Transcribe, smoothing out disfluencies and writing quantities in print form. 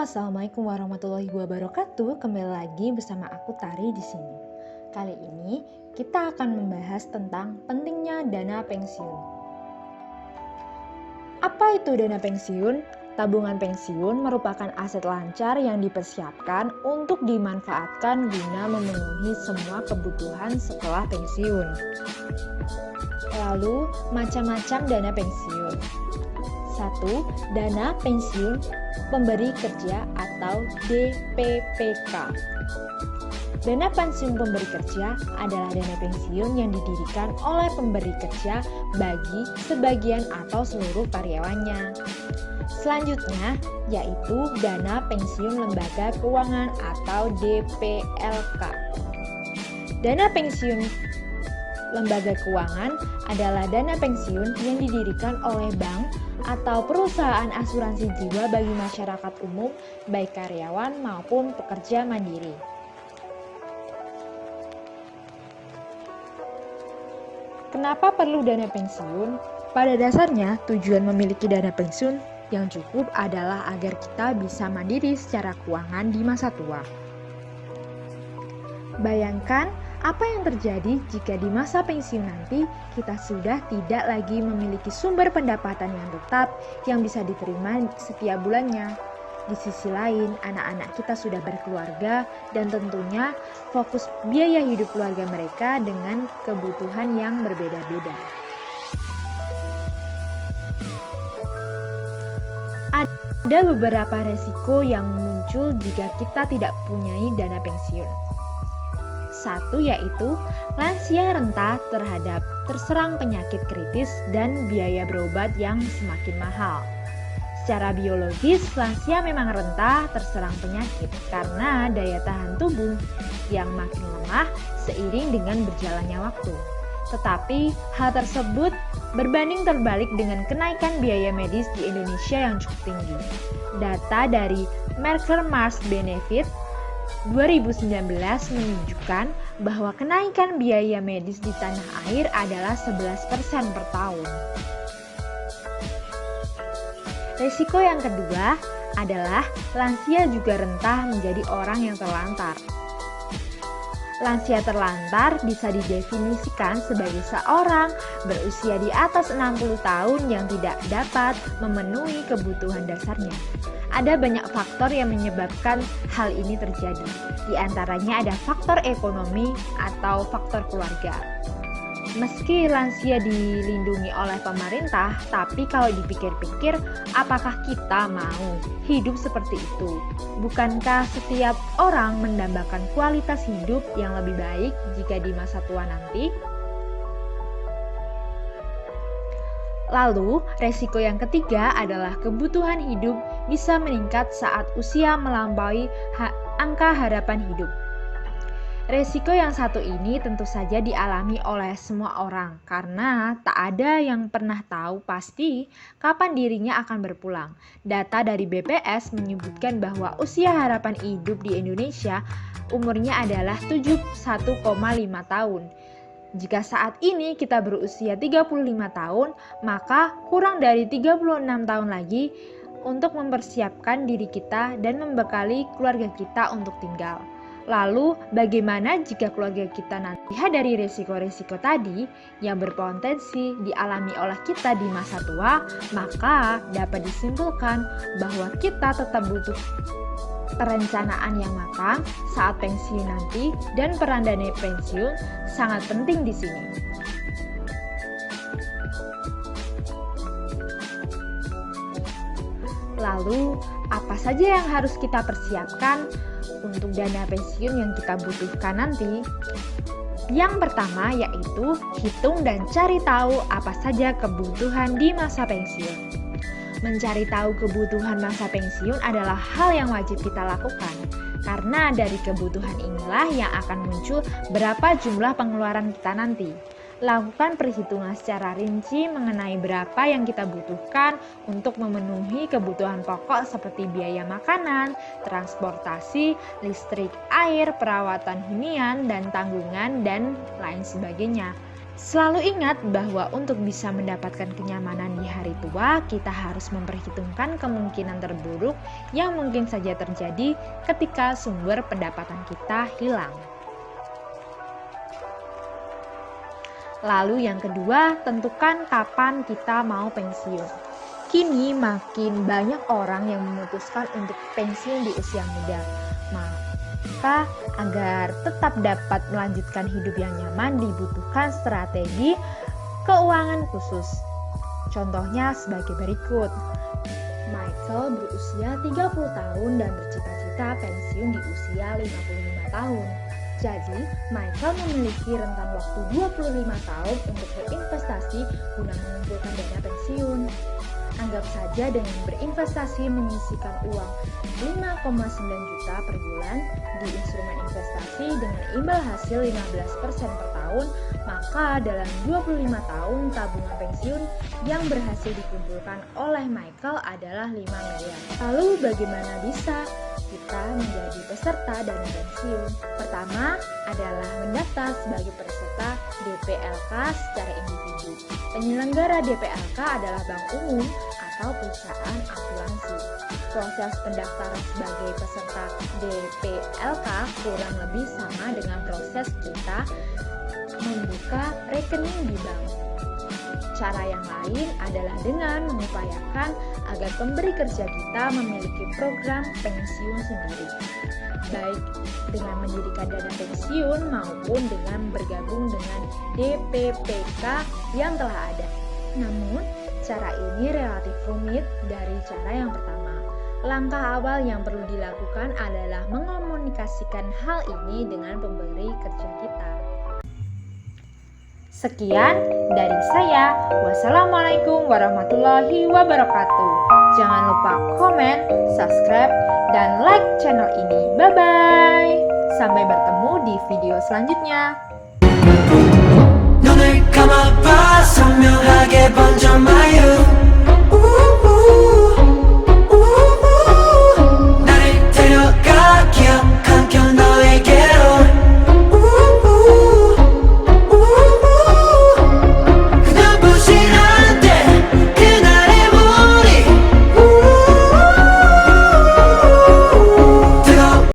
Assalamualaikum warahmatullahi wabarakatuh. Kembali lagi bersama aku Tari di sini. Kali ini kita akan membahas tentang pentingnya dana pensiun. Apa itu dana pensiun? Tabungan pensiun merupakan aset lancar yang dipersiapkan untuk dimanfaatkan guna memenuhi semua kebutuhan setelah pensiun. Lalu, macam-macam dana pensiun. 1. Dana pensiun pemberi kerja atau DPPK. Dana pensiun pemberi kerja adalah dana pensiun yang didirikan oleh pemberi kerja bagi sebagian atau seluruh karyawannya. Selanjutnya yaitu dana pensiun lembaga keuangan atau DPLK. Dana pensiun lembaga keuangan adalah dana pensiun yang didirikan oleh bank atau perusahaan asuransi jiwa bagi masyarakat umum, baik karyawan maupun pekerja mandiri. Kenapa perlu dana pensiun? Pada dasarnya, tujuan memiliki dana pensiun yang cukup adalah agar kita bisa mandiri secara keuangan di masa tua. Bayangkan apa yang terjadi jika di masa pensiun nanti kita sudah tidak lagi memiliki sumber pendapatan yang tetap yang bisa diterima setiap bulannya. Di sisi lain, anak-anak kita sudah berkeluarga dan tentunya fokus biaya hidup keluarga mereka dengan kebutuhan yang berbeda-beda. Ada beberapa resiko yang muncul jika kita tidak punya dana pensiun. Satu yaitu lansia renta terhadap terserang penyakit kritis dan biaya berobat yang semakin mahal. Secara biologis, lansia memang renta terserang penyakit karena daya tahan tubuh yang makin lemah seiring dengan berjalannya waktu. Tetapi hal tersebut berbanding terbalik dengan kenaikan biaya medis di Indonesia yang cukup tinggi. Data dari Mercer Mars Benefit 2019 menunjukkan bahwa kenaikan biaya medis di tanah air adalah 11% per tahun. Risiko yang kedua adalah lansia juga rentan menjadi orang yang terlantar. Lansia terlantar bisa didefinisikan sebagai seorang berusia di atas 60 tahun yang tidak dapat memenuhi kebutuhan dasarnya. Ada banyak faktor yang menyebabkan hal ini terjadi. Di antaranya ada faktor ekonomi atau faktor keluarga. Meski lansia dilindungi oleh pemerintah, tapi kalau dipikir-pikir, apakah kita mau hidup seperti itu? Bukankah setiap orang mendambakan kualitas hidup yang lebih baik jika di masa tua nanti? Lalu, resiko yang ketiga adalah kebutuhan hidup bisa meningkat saat usia melampaui angka harapan hidup. Resiko yang satu ini tentu saja dialami oleh semua orang karena tak ada yang pernah tahu pasti kapan dirinya akan berpulang. Data dari BPS menyebutkan bahwa usia harapan hidup di Indonesia umurnya adalah 71,5 tahun. Jika saat ini kita berusia 35 tahun, maka kurang dari 36 tahun lagi untuk mempersiapkan diri kita dan membekali keluarga kita untuk tinggal. Lalu, bagaimana jika keluarga kita nanti dari risiko-risiko tadi yang berpotensi dialami oleh kita di masa tua, maka dapat disimpulkan bahwa kita tetap butuh perencanaan yang matang saat pensiun nanti dan peran dana pensiun sangat penting di sini. Lalu, apa saja yang harus kita persiapkan untuk dana pensiun yang kita butuhkan nanti? Yang pertama yaitu hitung dan cari tahu apa saja kebutuhan di masa pensiun. Mencari tahu kebutuhan masa pensiun adalah hal yang wajib kita lakukan, karena dari kebutuhan inilah yang akan muncul berapa jumlah pengeluaran kita nanti. Lakukan perhitungan secara rinci mengenai berapa yang kita butuhkan untuk memenuhi kebutuhan pokok seperti biaya makanan, transportasi, listrik, air, perawatan hunian, dan tanggungan, dan lain sebagainya. Selalu ingat bahwa untuk bisa mendapatkan kenyamanan di hari tua, kita harus memperhitungkan kemungkinan terburuk yang mungkin saja terjadi ketika sumber pendapatan kita hilang. Lalu yang kedua, tentukan kapan kita mau pensiun. Kini makin banyak orang yang memutuskan untuk pensiun di usia muda. Maka agar tetap dapat melanjutkan hidup yang nyaman dibutuhkan strategi keuangan khusus. Contohnya sebagai berikut. Michael berusia 30 tahun dan bercita-cita pensiun di usia 55 tahun. Jadi, Michael memiliki rentan waktu 25 tahun untuk berinvestasi guna mengumpulkan dana pensiun. Anggap saja dengan berinvestasi menyisihkan uang 5,9 juta per bulan di instrumen investasi dengan imbal hasil 15% per tahun, maka dalam 25 tahun tabungan pensiun yang berhasil dikumpulkan oleh Michael adalah 5 miliar. Lalu bagaimana bisa kita menjadi peserta dana pensiun? Pertama adalah mendaftar sebagai peserta DPLK secara individu. Penyelenggara DPLK adalah bank umum atau perusahaan asuransi. Proses pendaftaran sebagai peserta DPLK kurang lebih sama dengan proses kita membuka rekening di bank. Cara yang lain adalah dengan mengupayakan agar pemberi kerja kita memiliki program pensiun sendiri, baik dengan mendirikan dana pensiun maupun dengan bergabung dengan DPPK yang telah ada. Namun, cara ini relatif rumit dari cara yang pertama. Langkah awal yang perlu dilakukan adalah mengomunikasikan hal ini dengan pemberi kerja kita. Sekian dari saya. Wassalamualaikum warahmatullahi wabarakatuh. Jangan lupa komen, subscribe, dan like channel ini. Bye-bye. Sampai bertemu di video selanjutnya.